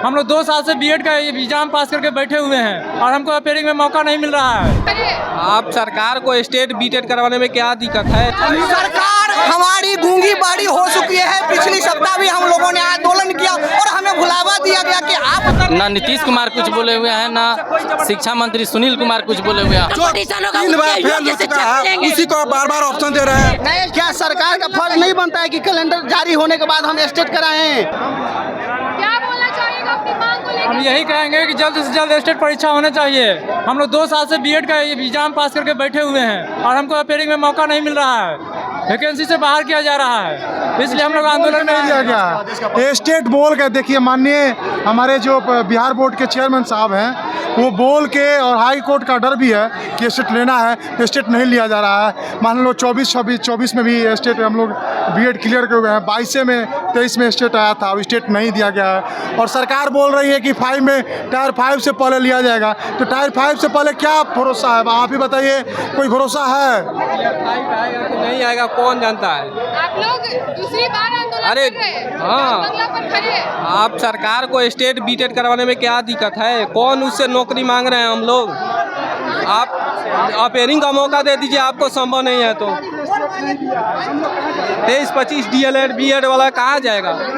हम लोग 2 साल से बीएड का एग्जाम पास करके बैठे हुए हैं और हमको अपेयरिंग में मौका नहीं मिल रहा है। आप सरकार को स्टेट बीटेड करवाने में क्या दिक्कत है? सरकार हमारी गूंगी बाड़ी हो चुकी है। पिछली सप्ताह भी हम लोगों ने आंदोलन किया और हमें भुलावा दिया गया कि आप ना नीतीश कुमार कुछ बोले हुए हैं, ना शिक्षा मंत्री सुनील कुमार कुछ बोले हुए हैं। जो 3 बार फेल हो चुका है उसी को बार बार ऑप्शन दे रहे हैं। क्या सरकार का फर्ज नहीं बनता है कि कैलेंडर जारी होने के बाद हम स्टेट कराएं? क्या बोलना चाहिएगा अपनी मांग को लेकर? हम यही कहेंगे कि जल्द से जल्द स्टेट परीक्षा होना चाहिए। हम लोग 2 साल से बीएड का एग्जाम पास करके बैठे हुए हैं और हमको अपेयरिंग में मौका नहीं मिल रहा है, वैकेंसी से बाहर किया जा रहा है, इसलिए हम लोग आंदोलन में दिया गया। स्टेट बोल के देखिए, माननीय हमारे जो बिहार बोर्ड के चेयरमैन साहब हैं वो बोल के, और हाई कोर्ट का डर भी है कि स्टेट लेना है तो स्टेट नहीं लिया जा रहा है। मान लो 24 में भी स्टेट हम लोग बीएड क्लियर कर हुए हैं, 23 में स्टेट आया था, अब स्टेट नहीं दिया गया है। और सरकार बोल रही है कि टायर 5 से पहले लिया जाएगा, तो टायर 5 से पहले क्या भरोसा है? आप ही बताइए, कोई भरोसा है? नहीं आएगा, कौन जानता है? आप लोग दूसरी बार आंदोलन अरे, कर रहे हैं, हाँ। बंगला पर खड़े हैं। आप सरकार को स्टेट बीटेड करवाने में क्या दिक्कत है? कौन उससे नौकरी मांग रहे हैं हम लोग? आप अपेयरिंग का मौका दे दीजिए, आपको संभव नहीं है तो 23-25 डीएलएड बीएड वाला कहाँ जाएगा? क्या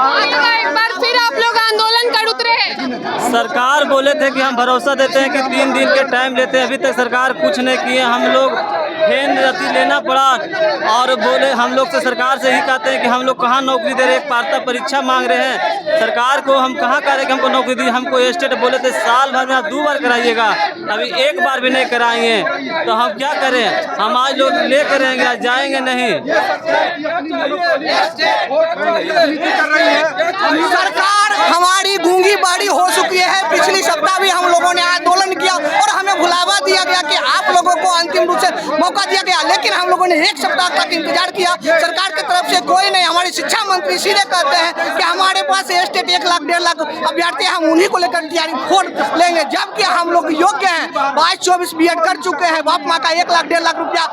बोलिएगा? एक बार फिर आप लोग आंदोलन कर उतरे हैं। सरकार बोले थे कि हम भरोसा देते हैं कि 3 दिन के टाइम लेते हैं, अभी तक सरकार कुछ नहीं किए। हम लोग फेन रती लेना पड़ा और बोले, हम लोग से सरकार से ही कहते हैं कि हम लोग कहाँ नौकरी दे रहे हैं, पात्रता परीक्षा मांग रहे हैं। सरकार को हम कहाँ कह रहे हैं कि हमको नौकरी दी? हमको स्टेट बोले थे साल भर में आप 2 बार कराइएगा, अभी 1 बार भी नहीं कराएंगे, तो हम क्या करें? हम आज लोग ले करेंगे, आज जाएंगे नहीं। सरकार हमारी गूंगी बाड़ी हो चुकी है। पिछली सप्ताह भी हम लोगों ने आंदोलन किया और हमें भुलावा दिया गया कि आप लोगों को अंतिम रूप से मौका दिया गया, लेकिन हम लोगों ने 1 सप्ताह तक इंतजार किया। सरकार की तरफ से कोई नहीं। हमारी शिक्षा मंत्री सीधे कहते हैं कि हमारे पास स्टेट 1 लाख 1.5 लाख अभ्यर्थी, हम उन्हीं को लेकर तैयारी फोड़ लेंगे, जबकि हम लोग योग्य हैं। 22-24 बीएड कर चुके हैं। बाप माँ का 1 लाख 1.5 लाख रुपया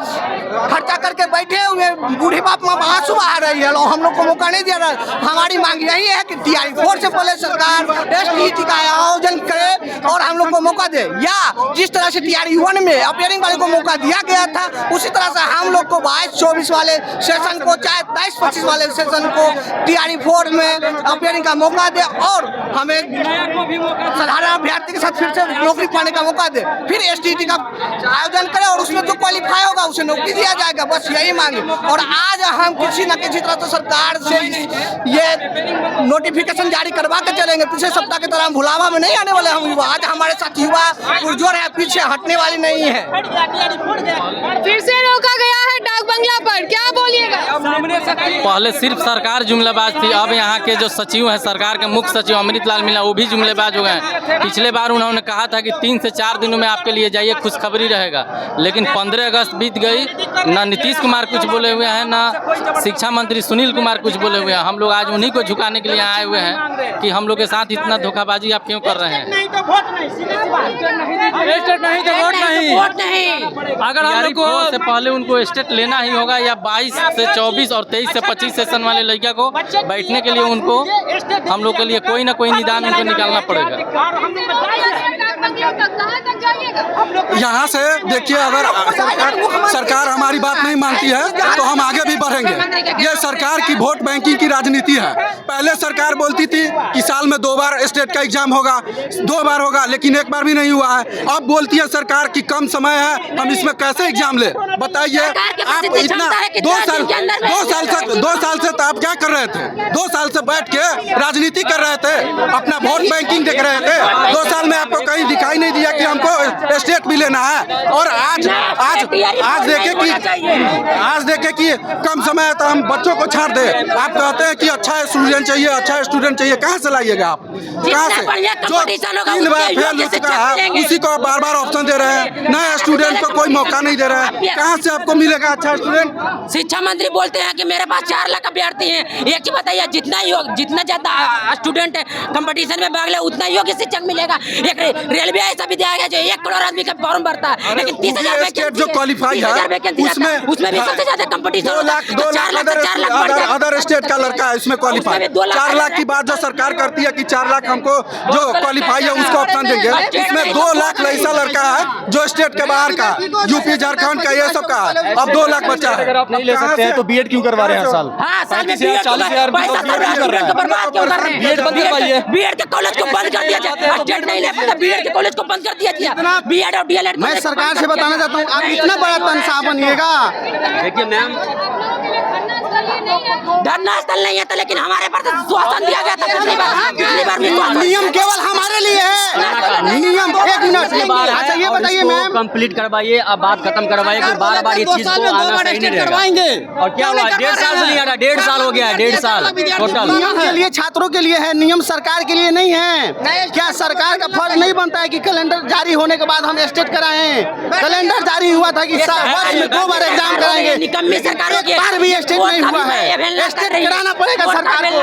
खर्चा करके बैठे हुए बूढ़ी बाप माँ आंसू बहा रही है और हम लोग को मौका नहीं दे रहा। हमारी मांग यही है कि तैयारी फोड़ से पहले सरकार STET का आयोजन करे और हम लोग को मौका दे, या जिस तरह से तैयारी 1 में अपेयरिंग वाले को मौका दिया गया था उसी तरह से हम लोग को 22-24 वाले सेशन को, चाहे 23-25 वाले सेशन को तैयारी 4 में अपेयरिंग का मौका दे और हमें साधारण अभ्यर्थी के साथ फिर से नौकरी पाने का मौका दे। फिर STET का आयोजन करे और उसमें जो क्वालिफाई होगा उसे नौकरी दिया जाएगा। बस यही मांगे। और आज हम किसी न किसी तरह से सरकार से ये नोटिफिकेशन जारी करवा के चलेंगे। पिछले सप्ताह की तरह हम भुलावा में नहीं आने वाले। हम युवा, आज हमारे साथ युवा पुरजोर है, पीछे हटने वाली नहीं है। फिर से रोका गया है डाक बंगला पर, क्या बोलिएगा? पहले सिर्फ सरकार जुमलेबाज थी, अब यहाँ के जो सचिव हैं, सरकार के मुख्य सचिव अमृत लाल मीणा, वो भी जुमलेबाज हो गए हैं। पिछले बार उन्होंने कहा था कि 3 से 4 दिनों में आपके लिए जाइए, खुशखबरी रहेगा, लेकिन 15 अगस्त बीत गई, ना नीतीश कुमार कुछ बोले हुए हैं, ना शिक्षा मंत्री सुनील कुमार कुछ बोले हुए हैं। हम लोग आज उन्हीं को झुकाने के लिए आए हुए हैं कि हम लोग के साथ इतना धोखाबाजी आप क्यों कर रहे हैं? स्टेट नहीं तो वोट नहीं। अगर हम लोग को से पहले उनको स्टेट लेना ही होगा, या 22 से 24 और 23 से 25 सेशन वाले लड़कियों को बैठने के लिए उनको, हम लोग के लिए कोई ना कोई निदान उनको निकालना पड़ेगा। यहाँ से देखिए, अगर सरकार हमारी बात नहीं मानती है तो हम आगे भी बढ़ेंगे। ये सरकार की वोट बैंकिंग की राजनीति है। पहले सरकार बोलती थी कि साल में 2 बार स्टेट का एग्जाम होगा, 2 बार होगा, लेकिन 1 बार भी नहीं हुआ है। अब बोलती है सरकार की कम समय है, हम इसमें कैसे एग्जाम ले? बताइए, आप इतना 2 साल से तो आप क्या कर रहे थे? 2 साल से बैठ के राजनीति कर रहे थे, अपना वोट बैंकिंग देख रहे थे। 2 साल में आपको कहीं दिखाई नहीं दिया कि हमको स्टेट भी लेना है। और आज देखे कि कम समय है तो हम बच्चों को छाड़ दे। आप कहते हैं कि अच्छा स्टूडेंट चाहिए, अच्छा स्टूडेंट चाहिए, कहाँ से लाइएगा आप? कहाँ से? जो 3 बार फेल हो चुका है उसी को बार बार ऑप्शन दे रहे हैं, नए स्टूडेंट को कोई मौका नहीं दे रहे हैं। कहाँ से आपको मिलेगा अच्छा स्टूडेंट? शिक्षा मंत्री बोलते हैं कि मेरे पास 4 लाख अभ्यर्थी हैं। एक चीज बताइए, जितना ज्यादा स्टूडेंट कंपटीशन में भाग ले उतना योग्य शिक्षक मिलेगा। एक रेलवे ऐसा विद्यालय है जो 1 करोड़ आदमी का फॉर्म भरता है, लेकिन 30,000 स्टेट जो क्वालिफाई है उसमें भी सबसे ज्यादा कंपटीशन 2 लाख अदर स्टेट का लड़का है इसमें क्वालिफाई। 4 लाख की बात जो सरकार करती है कि 4 लाख हमको जो क्वालिफाई है उसको ऑप्शन देंगे, इसमें 2 लाख ऐसा लड़का है जो स्टेट के बाहर का, यूपी झारखंड का, ये सब का है। अब 2 लाख बच्चा है, नहीं ले सकते हैं तो बीएड क्यों करवा रहे हैं हर साल? 35,000 40,000 बर्बाद क्यों कर रहे हैं? बीएड बंद करवाइए। बीएड के कॉलेज को बंद कर दिया जाए, स्टेट नहीं ले पाता, बीएड के कॉलेज को बंद कर दिया गया। बीएड और डीएलएड मैं सरकार से बताना चाहता हूँ, आप इतना बड़ा तनख्वाह बनिएगा। देखिए मैम, धरना स्थल नहीं है तो, लेकिन हमारे पर तो श्वासन दिया गया था पिछली बार भी। नियम केवल हमारे लिए है, नियम। 1 मिनट, अच्छा ये बताइए मैम, कंप्लीट करवाइए, अब बात खत्म करवाइए कि बार-बार ये चीज को आना सही नहीं रहेगा। और क्या हुआ, 1.5 साल से नहीं आ रहा, 1.5 साल हो गया है, 1.5 साल टोटल। नियम के लिए छात्रों के लिए है, नियम सरकार के लिए नहीं है। क्या सरकार का फर्ज नहीं बनता है कि कैलेंडर जारी होने के बाद हम स्टेट कराएं? कैलेंडर जारी हुआ था कि वर्ष में 2 बार एग्जाम कराएंगे, निकम्मी सरकारों की बार भी स्टेट नहीं हुआ है। स्टेट कराना पड़ेगा सरकार को,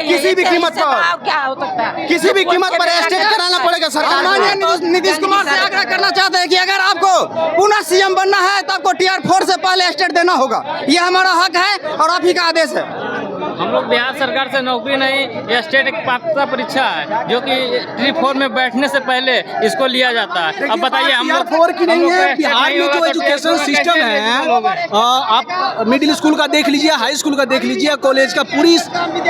किसी भी कीमत पर, क्या हो सकता है, किसी भी कीमत पर स्टेट कराना पड़ेगा सरकार को। नीतीश कुमार से आग्रह करना चाहते हैं कि अगर आपको पुनः सीएम बनना है तो आपको Tier 4 से पहले स्टेट देना होगा, ये हमारा हक है और आप ही का आदेश है। हम लोग बिहार सरकार से नौकरी नहीं, ये स्टेट एक पात्रता परीक्षा है जो कि Tier 4 में बैठने से पहले इसको लिया जाता है। अब बताइए हम लोग 4 की नहीं है, बिहार में जो एजुकेशन सिस्टम है, आप मिडिल स्कूल का देख लीजिए, हाई स्कूल का देख लीजिए, कॉलेज का, पूरी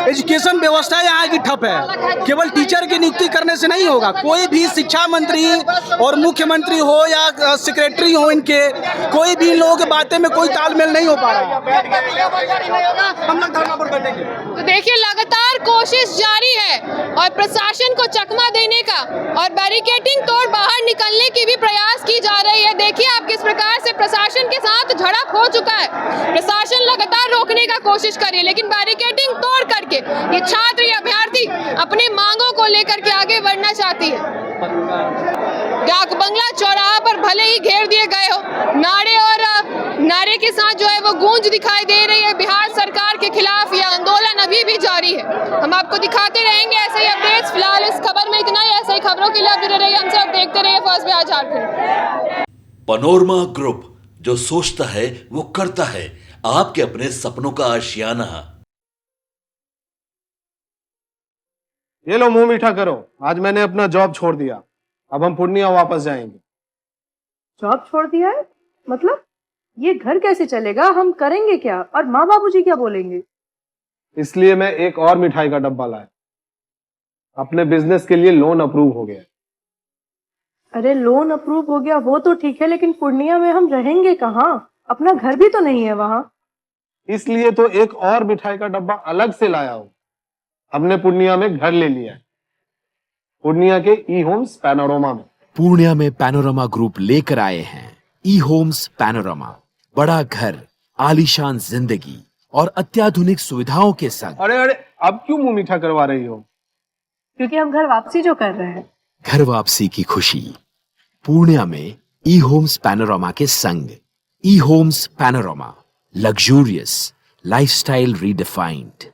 एजुकेशन व्यवस्था यहाँ की ठप है। केवल टीचर की नियुक्ति करने से नहीं होगा, कोई भी शिक्षा मंत्री और मुख्यमंत्री हो या सेक्रेटरी हो, इनके कोई भी लोगों की बातें में कोई तालमेल नहीं हो पा रहा है। हम लोग धरना पर बैठेंगे। तो देखिए लगातार कोशिश जारी है और प्रशासन को चकमा देने का और बैरिकेडिंग तोड़ बाहर निकलने की भी प्रयास की जा रही है। देखिए आप किस प्रकार से प्रशासन के साथ झड़प हो चुका है। प्रशासन लगातार रोकने का कोशिश कर रही है, लेकिन बैरिकेडिंग तोड़ करके ये छात्र या अभ्यर्थी अपनी मांगों को लेकर के आगे बढ़ना चाहती है। डाक बंगला चौराहा पर भले ही घेर दिए गए हो, नारे के साथ जो है वो गूंज दिखाई दे रही है बिहार सरकार के खिलाफ। यह आंदोलन अभी भी जारी है। हम आपको दिखाते रहेंगे ऐसे ही अपडेट्स। फिलहाल इस खबर में इतना ही। ऐसे ही खबरों के लिए आप जुड़े रहिए हमसे, आप देखते रहिए first Bihar Jharkhand. Panorama group, जो सोचता है वो करता है, आपके अपने सपनों का आशियाना। ये लो मुंह मीठा करो, आज मैंने अपना जॉब छोड़ दिया, अब हम पूर्णिया वापस जाएंगे। जॉब छोड़ दिया है मतलब? ये घर कैसे चलेगा, हम करेंगे क्या और माँ बाबूजी क्या बोलेंगे? इसलिए मैं एक और मिठाई का डब्बा लाया, अपने बिजनेस के लिए लोन अप्रूव हो गया। अरे लोन अप्रूव हो गया वो तो ठीक है, लेकिन पूर्णिया में हम रहेंगे कहाँ? अपना घर भी तो नहीं है वहाँ। इसलिए तो एक और मिठाई का डब्बा अलग से लाया हूँ। हमने पूर्णिया में घर ले लिया है, पूर्णिया के ई होम्स पैनोरमा में। पूर्णिया में पैनोरमा ग्रुप लेकर आए हैं ई होम्स पैनोरमा। बड़ा घर, आलीशान जिंदगी और अत्याधुनिक सुविधाओं के संग। अरे अब क्यों मुंह मीठा करवा रही हो? क्योंकि हम घर वापसी जो कर रहे हैं। घर वापसी की खुशी पूर्णिया में ई होम्स पैनोरमा के संग। E Homes Panorama, luxurious lifestyle redefined.